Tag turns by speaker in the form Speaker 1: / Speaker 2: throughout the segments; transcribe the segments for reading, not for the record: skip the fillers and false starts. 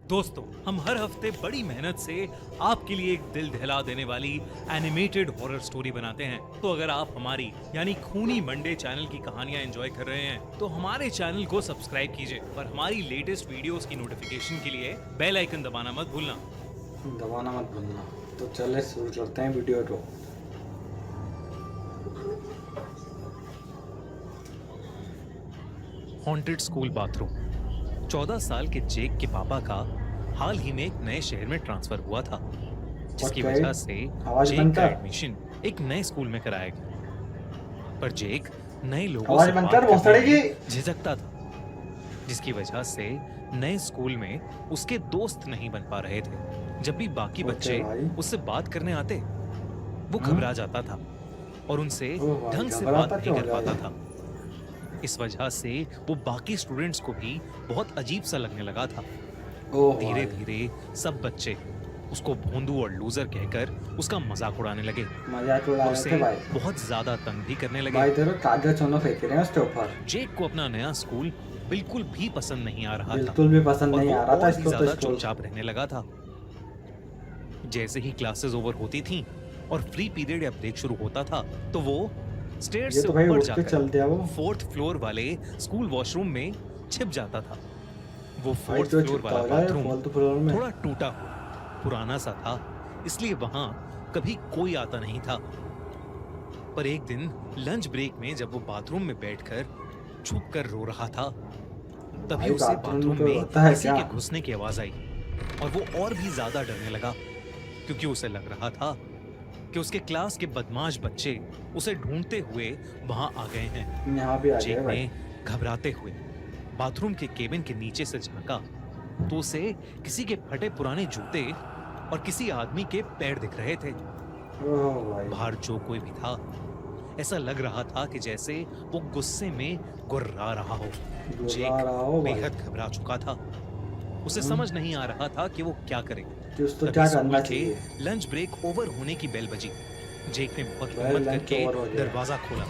Speaker 1: दोस्तों, हम हर हफ्ते बड़ी मेहनत से आपके लिए एक दिल दहला देने वाली एनिमेटेड हॉरर स्टोरी बनाते हैं। तो अगर आप हमारी यानी खूनी मंडे चैनल की कहानियां एंजॉय कर रहे हैं तो हमारे चैनल को सब्सक्राइब कीजिए और हमारी लेटेस्ट वीडियोस की नोटिफिकेशन के लिए बेल आइकन दबाना मत भूलना।
Speaker 2: तो चले शुरू करते हैं वीडियो को।
Speaker 1: Haunted school bathroom. 14 साल के जेक के पापा का हाल ही में एक नए शहर में ट्रांसफर हुआ था, जिसकी वजह से जेक का एडमिशन एक नए स्कूल में कराया गया। पर जेक नए लोगों से बात करने में झिझकता था, जिसकी वजह से नए स्कूल में उसके दोस्त नहीं बन पा रहे थे। जब भी बाकी बच्चे उससे बात करने आते, वो घबरा जाता था और उनसे ढंग से बात नहीं कर पाता था। इस वजह से वो बाकी स्टूडेंट्स को भी बहुत अजीब सा लगने लगा था। धीरे धीरे सब बच्चे उसको भोंदू और लूजर कहकर उसका मजाक उड़ाने लगे और उसे बहुत ज्यादा तंग भी करने लगे।
Speaker 2: भाई तेरे कागज फेंक रहे हैं उसके ऊपर।
Speaker 1: जेक को अपना नया स्कूल बिल्कुल भी पसंद नहीं आ रहा था।
Speaker 2: बिल्कुल भी पसंद नहीं आ रहा था।
Speaker 1: इसको ज्यादा चुपचाप रहने लगा था। जैसे ही क्लासेस ओवर होती थीं और फ्री पीरियड या ब्रेक शुरू होता था तो वो स्टेयर्स से ऊपर जाकर 4th फ्लोर वाले स्कूल वॉशरूम में छिप जाता था। वो 4th फ्लोर वाला बाथरूम थोड़ा टूटा हुआ पुराना सा था, इसलिए वहां कभी कोई आता नहीं था। पर एक दिन लंच ब्रेक में जब वो बाथरूम में बैठकर छुप कर रो रहा था, तभी उसे बाथरूम में किसी के घुसने की आवाज आई और वो और भी ज्यादा डरने लगा, क्योंकि उसे लग रहा था कि उसके क्लास के बदमाश बच्चे उसे ढूंढते हुए वहां आ गए हैं। जेक ने घबराते हुए बाथरूम के केबिन के नीचे से झांका तो उसे किसी के फटे पुराने जूते और किसी आदमी के पैर दिख रहे थे। बाहर जो कोई भी था, ऐसा लग रहा था कि जैसे वो गुस्से में गुर्रा रहा हो। जेक बेहद घबरा चुका था। उसे समझ नहीं आ रहा था कि वो क्या करे।
Speaker 2: तो क्या करना चाहिए?
Speaker 1: लंच ब्रेक ओवर होने की बेल बजी। जेक ने बहुत हिम्मत करके दरवाजा खोला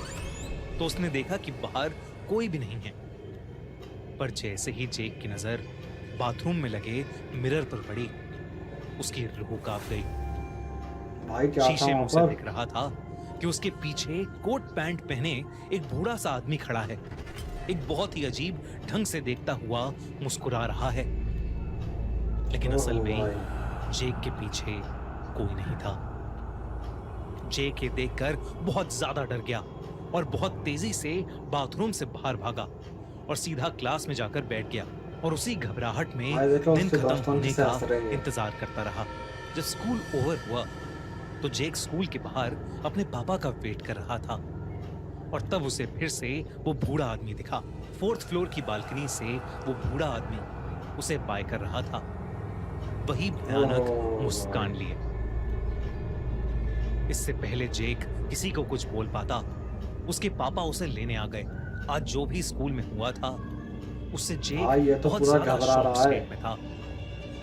Speaker 1: तो उसने देखा कि बाहर कोई भी नहीं है। पर जैसे ही जेक की नजर बाथरूम में लगे मिरर पर पड़ी, उसकी रूह कांप गई। शीशे में उसे दिख रहा था कि उसके पीछे कोट पैंट पहने एक बूढ़ा सा आदमी खड़ा है। एक बहुत ही अजीब ढंग से देखता हुआ मुस्कुरा रहा है, लेकिन असल में जेक के पीछे कोई नहीं था। जेक ये देखकर बहुत ज्यादा डर गया और बहुत तेजी से बाथरूम से बाहर भागा और सीधा क्लास में जाकर बैठ गया और उसी घबराहट में दिन खत्म होने का इंतजार करता रहा। जब स्कूल ओवर हुआ तो जेक स्कूल के बाहर अपने पापा का वेट कर रहा था और तब उसे फिर से वो बूढ़ा आदमी दिखा। 4th फ्लोर की बालकनी से वो बूढ़ा आदमी उसे बाय कर रहा था, वही भयानक मुस्कान लिए। इससे पहले जेक किसी को कुछ बोल पाता, उसके पापा उसे लेने आ गए। आज जो भी स्कूल में हुआ था उससे जेक बहुत ज्यादा शॉक स्टेट में था,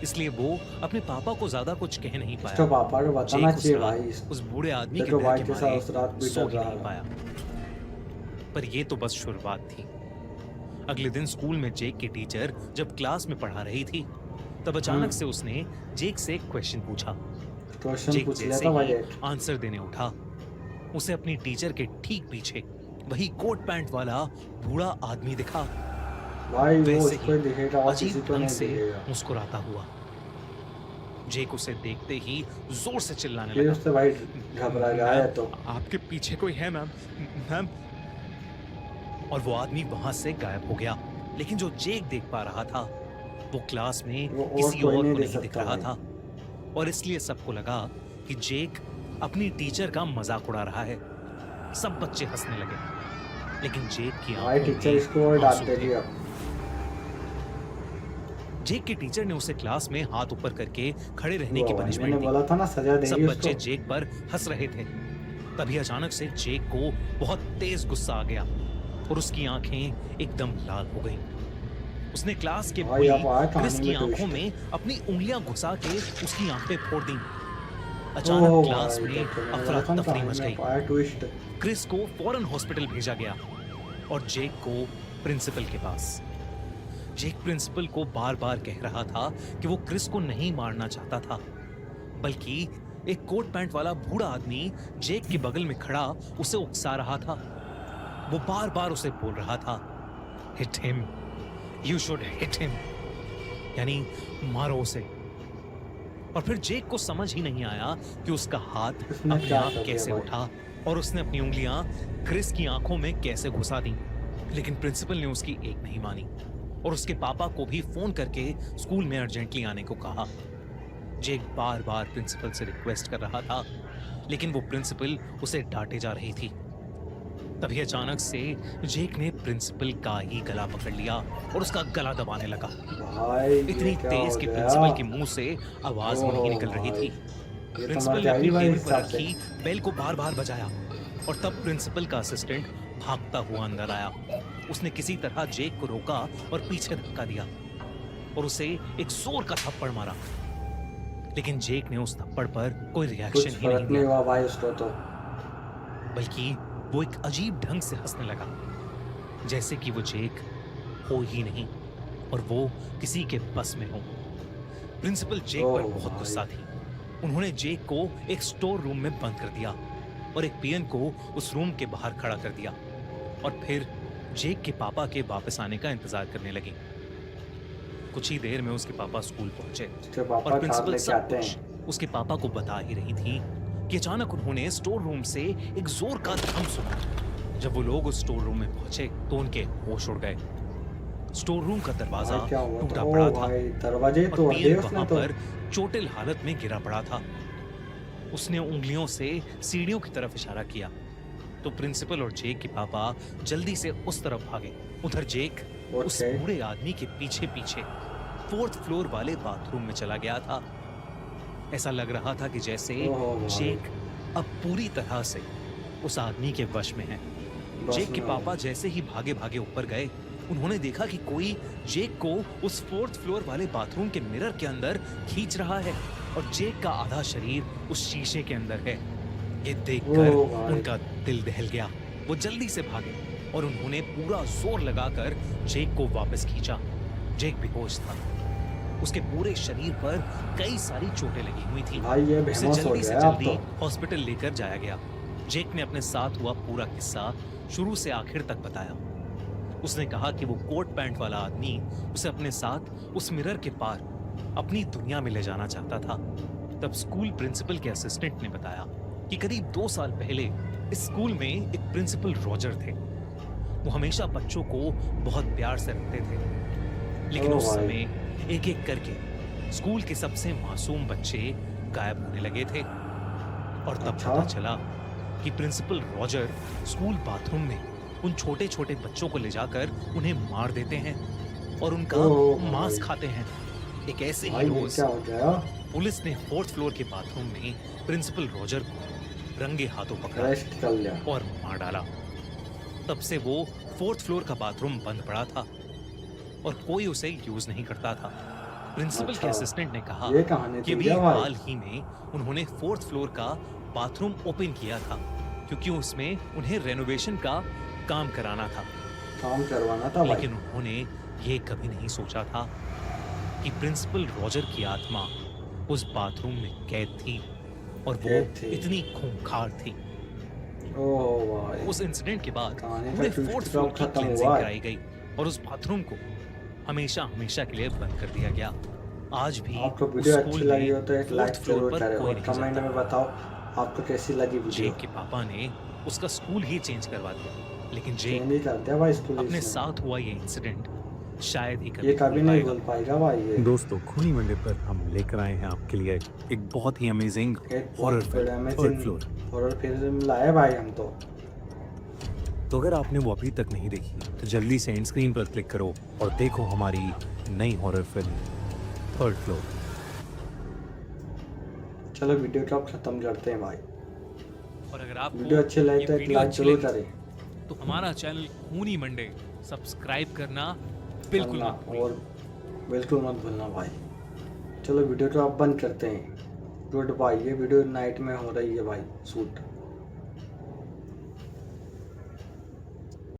Speaker 1: इसलिए वो अपने पापा को ज्यादा कुछ कह नहीं पाया।
Speaker 2: तो पापा को बताना चाहिए भाई।
Speaker 1: उस बूढ़े आदमी के डर के मारे सो ही नहीं पाया। पर ये तो बस शुरुआत थी। अगले दिन स्कूल में जेक की टीचर जब क्लास में पढ़ा रही थी, तब अचानक से उसने जेक से एक क्वेश्चन पूछा। जेक जैसे ही आंसर देने उठा, उसे अपनी टीचर के ठीक पीछे वही कोट पैंट वाला बूढ़ा आदमी दिखा।
Speaker 2: भाई
Speaker 1: वैसे ही अजीब ढंग से मुस्कुराता हुआ। जेक उसे देखते ही जोर से चिल्लाने लगा।
Speaker 2: उससे भाई घबरा गया है तो
Speaker 1: आपके पीछे कोई है मैम, मैम। और वो आदमी वहां से गायब हो गया। लेकिन जो जेक देख पा रहा था वो क्लास में किसी और को नहीं दिख रहा था और इसलिए सबको लगा कि जेक अपनी टीचर का मजाक उड़ा रहा है। सब बच्चे हंसने लगे, लेकिन जेक की आंखों में आंसू थे। जेक के टीचर ने उसे क्लास में हाथ ऊपर करके खड़े रहने की पनिशमेंट दी। सब बच्चे जेक पर हंस रहे थे। तभी अचानक से जेक को बहुत तेज गुस्सा आ गया और उसकी आंखें एकदम लाल हो गईं। उसने क्लास के बुली क्रिस की आंखों में अपनी उंगलियां घुसा के उसकी आंखें फोड़ दी। अचानक क्लास में अफरा तफरी मच गई। क्रिस को फौरन हॉस्पिटल भेजा गया और जेक को प्रिंसिपल के पास। जेक प्रिंसिपल को बार बार कह रहा था कि वो क्रिस को नहीं मारना चाहता था, बल्कि एक कोट पैंट वाला बूढ़ा आदमी जेक के बगल में खड़ा उसे उकसा रहा था। वो बार बार उसे बोल रहा था, hit him, you should hit him, यानी मारो उसे। और फिर जेक को समझ ही नहीं आया कि उसका हाथ अपने आप कैसे उठा और उसने अपनी उंगलियां क्रिस की आंखों में कैसे घुसा दी। लेकिन प्रिंसिपल ने उसकी एक नहीं मानी और उसके पापा को भी फोन करके स्कूल में अर्जेंटली आने को कहा। जेक बार बार प्रिंसिपल से रिक्वेस्ट कर रहा था, लेकिन वो प्रिंसिपल उसे डांटे जा रही थी। तभी अचानक से जेक ने प्रिंसिपल का ही गला पकड़ लिया और उसका गला दबाने लगा। इतनी तेज कि प्रिंसिपल के मुंह से आवाज नहीं निकल रही थी। प्रिंसिपल ने अपनी टेबल पर रखी बेल को बार बार बजाया और तब प्रिंसिपल का असिस्टेंट भागता हुआ अंदर आया। उसने किसी तरह जेक को रोका और पीछे धक्का दिया और उसे एक जोर का थप्पड़ मारा, लेकिन जेक ने उस थप्पड़ पर कोई रिएक्शन ही नहीं दिया,
Speaker 2: भाई उसको तो।
Speaker 1: बल्कि वो एक अजीब ढंग से हंसने लगा, जैसे कि वो जेक हो ही नहीं और वो किसी के बस में हो। प्रिंसिपल जेक पर बहुत गुस्सा थी। उन्होंने जेक को एक स्टोर रूम में बंद कर दिया और एक पीएन को उस रूम के बाहर खड़ा कर दिया और फिर जेक के पापा के वापस आने का इंतजार करने लगी। कुछ ही देर में उसके पापा स्कूल पहुंचे और प्रिंसिपल सब कुछ उसके पापा को बता ही रही थी कि अचानक उन्होंने स्टोर रूम से एक जोर का धम सुना। जब वो लोग उस स्टोर रूम में पहुंचे तो उनके होश उड़ गए। स्टोर रूम का दरवाजा टूटा पड़ा था और पीएन वहां पर चोटिल हालत में गिरा पड़ा था। उसने उंगलियों से सीढ़ियों की तरफ इशारा किया तो प्रिंसिपल और जेक के पापा जल्दी से उस तरफ भागे। उधर जेक उस बूढ़े आदमी के पीछे पीछे 4th फ्लोर वाले बाथरूम में चला गया था। ऐसा लग रहा था कि जैसे जेक अब पूरी तरह से उस आदमी के वश में है। जेक के पापा जैसे ही भागे भागे ऊपर गए, उन्होंने देखा कि कोई जेक को उस 4th फ्लोर वाले बाथरूम के मिरर के अंदर खींच रहा है और जेक का आधा शरीर उस शीशे के अंदर है। ये देखकर उनका दिल दहल गया। वो जल्दी से भागे और उन्होंने पूरा जोर लगाकर जेक को वापस खींचा। जेक बेहोश था। उसके पूरे शरीर पर कई सारी चोटें लगी हुई थी। उसे जल्दी से जल्दी हॉस्पिटल लेकर जाया गया। जेक ने अपने साथ हुआ पूरा किस्सा शुरू से आखिर तक बताया। उसने कहा कि वो कोट पैंट वाला आदमी उसे अपने साथ उस मिरर के पार अपनी दुनिया में ले जाना चाहता था। तब स्कूल प्रिंसिपल के असिस्टेंट ने बताया कि करीब 2 साल पहले इस स्कूल में एक प्रिंसिपल रॉजर थे। वो हमेशा बच्चों को बहुत प्यार से रखते थे, लेकिन उस समय एक एक करके स्कूल के सबसे मासूम बच्चे गायब होने लगे थे। और तब पता चला कि प्रिंसिपल रॉजर स्कूल बाथरूम में उन छोटे छोटे बच्चों को ले जाकर उन्हें मार देते हैं और उनका मांस खाते हैं। एक ऐसे ही रोज पुलिस ने 4th फ्लोर के बाथरूम में प्रिंसिपल रॉजर को रंगे हाथों पकड़ा और मार डाला। तब से वो 4th फ्लोर का बाथरूम बंद पड़ा था और कोई उसे यूज नहीं करता था। प्रिंसिपल के असिस्टेंट ने कहा कि भी हाल ही में उन्होंने 4th फ्लोर का बाथरूम ओपन किया था क्योंकि उसमें उन्हें रेनोवेशन का काम कराना था,
Speaker 2: काम करवाना था।
Speaker 1: लेकिन उन्होंने ये कभी नहीं सोचा था कि प्रिंसिपल रॉजर की आत्मा उस बाथरूम में कैद थी और वो इतनी खूंखार थी। उस इंसिडेंट के बाद पूरे 4th फ्लोर की क्लींजिंग कराई गई और उस बाथरूम को हमेशा हमेशा के लिए बंद कर दिया गया। आज भी
Speaker 2: आपको वीडियो अच्छी लगी हो तो एक लाइक जरूर करें और कमेंट में बताओ आपको कैसी लगी वीडियो।
Speaker 1: जेक के पापा ने उसका स्कूल ही चेंज करवा दिया, लेकिन जेक अपने साथ हुआ ये इंसिडेंट शायद ही
Speaker 2: कभी नहीं भूल पाएगा भाई ये।
Speaker 1: दोस्तों, खूनी मंडे पर हम लेकर आए हैं आपके लिए एक बहुत ही amazing horror film 3rd floor.
Speaker 2: Horror film लाए भाई हम तो
Speaker 1: अगर आपने वो अभी तक नहीं देखी तो जल्दी से एंड स्क्रीन पर क्लिक करो और देखो हमारी नई हॉरर फिल्म 3rd फ्लोर।
Speaker 2: चलो वीडियो को खत्म करते हैं भाई।
Speaker 1: और अगर आपको
Speaker 2: वीडियो अच्छी लगी तो एक लाइक जरूर करें
Speaker 1: तो हमारा चैनल खूनी मंडे सब्सक्राइब करना बिल्कुल मत भूलना
Speaker 2: और बिल्कुल मत भूलना भाई। चलो वीडियो को आप बंद करते हैं। Good bye. ये वीडियो नाइट में हो रही है भाई शूट।